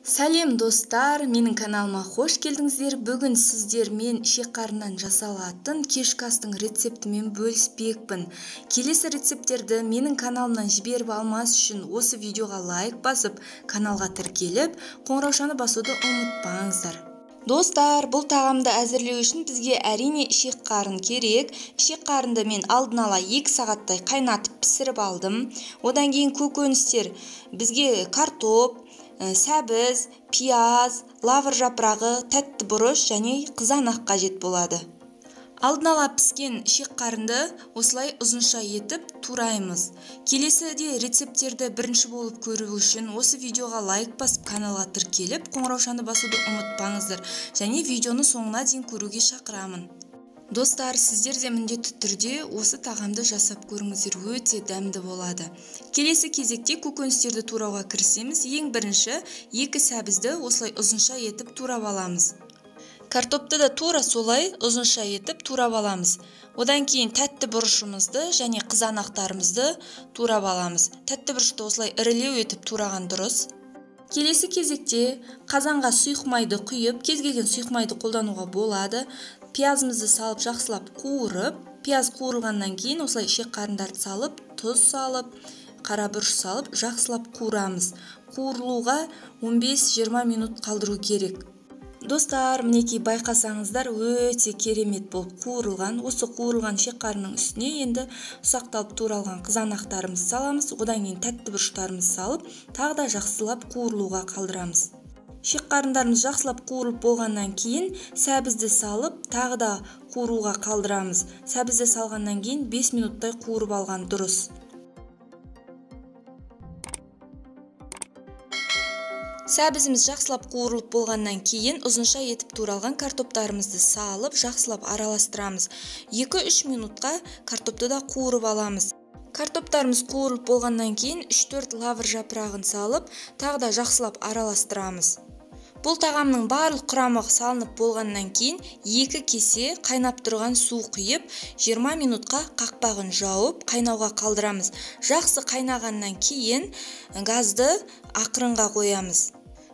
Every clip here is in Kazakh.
Сәлем достар, менің каналыма қош келдіңіздер. Бүгін сіздермен ішек қарыннан жасалатын кешкі астың рецептімен бөліспекпін. Келесі рецепттерді менің каналымнан жіберіп алмас үшін осы видеоға лайк басып, каналға тіркеліп, қоңыраушаны басуды ұмытпаңыздар. Достар, бұл тағамды әзірлеу үшін бізге әрине ішек қарын керек. Ішек қарынды мен алдын ала 2 сағаттай қайнатып пісіріп алдым. Одан кейін көкөністер бізге картоп, сәбіз, пияз, лавр жапырағы, тәтті бұрыш және қызанақ қажет болады. Алдын ала піскен ішек қарынды осылай ұзынша етіп тураймыз. Келесіде рецепттерді бірінші болып көру үшін осы видеоға лайк басып, каналға тіркеліп, қоңыраушаны басуды ұмытпаңыздар және видеоны соңына дейін көруге шақырамын. Достар, сіздер де міндетті түрде осы тағамды жасап көріңіздер, өте дәмді болады. Келесі кезекте көкөністерді турауға кірісеміз. Ең бірінші 2 сәбізді осылай ұзынша етіп турап аламыз. Картопты да тура солай ұзынша етіп турап аламыз. Одан кейін тәтті бұрышымызды және қызанақтарымызды турап аламыз. Тәтті бұрышты осылай ірілеу етіп тураған дұрыс. Келесі кезекте қазанға сұйық майды құйып, кез келген сұйық майды қолдануға болады. Пиязымызды салып, жақсылап қуырып, пияз қуырылғаннан кейін осылай ішек қарындарды салып, тұз салып, қара бұрыш салып, жақсылап қуырамыз. Қуырылуға 15-20 минут қалдыру керек. Достар, мінекей байқасаңыздар, өте керемет болып қуырылған. Осы қуырылған ішек қарынның үстіне енді ұсақталып туралған қызанақтарымызды саламыз. Одан кейін тәтті бұрыштарымызды салып, тағы да жақсылап қуырылуға қалдырамыз. Ішек қарындарымыз жақсылап қуырылып болғаннан кейін сәбізді салып, тағы да қуыруға қалдырамыз. Сәбізді салғаннан кейін 5 минуттай қуырып алған дұрыс. Сәбізіміз жақсылап қуырылып болғаннан кейін ұзынша етіп туралған картоптарымызды салып, жақсылап араластырамыз. 2-3 минутқа картопты да қуырып аламыз. Картоптарымыз қуырылып болғаннан кейін 3-4 лавр жапырағын салып, тағы да жақсылап араластырамыз. Бұл тағамның барлық құрамы салынып болғаннан кейін 2 кесе қайнап тұрған су құйып, 20 минутқа қақпағын жауып, қайнауға қалдырамыз. Жақсы қайнағаннан кейін газды ақырынға қоямыз.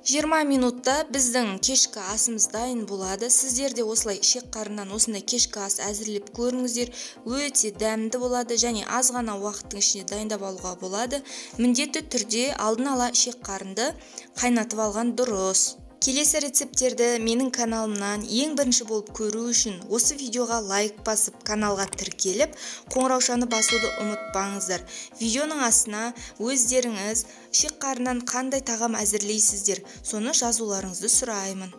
20 минутта біздің кешкі асымыз дайын болады. Сіздер де осылай ішек қарыннан осындай кешкі ас әзірлеп көріңіздер. Өте дәмді болады және аз ғана уақыттың ішінде дайындап алуға болады. Міндетті түрде алдын ала ішек қарынды қайнатып алған дұрыс. Келесі рецепттерді менің каналымнан ең бірінші болып көру үшін осы видеоға лайк басып, каналға тіркеліп, қоңыраушаны басуды ұмытпаңыздар. Видеоның астына өздеріңіз ішек қарыннан қандай тағам әзірлейсіздер, соны жазуларыңызды сұраймын.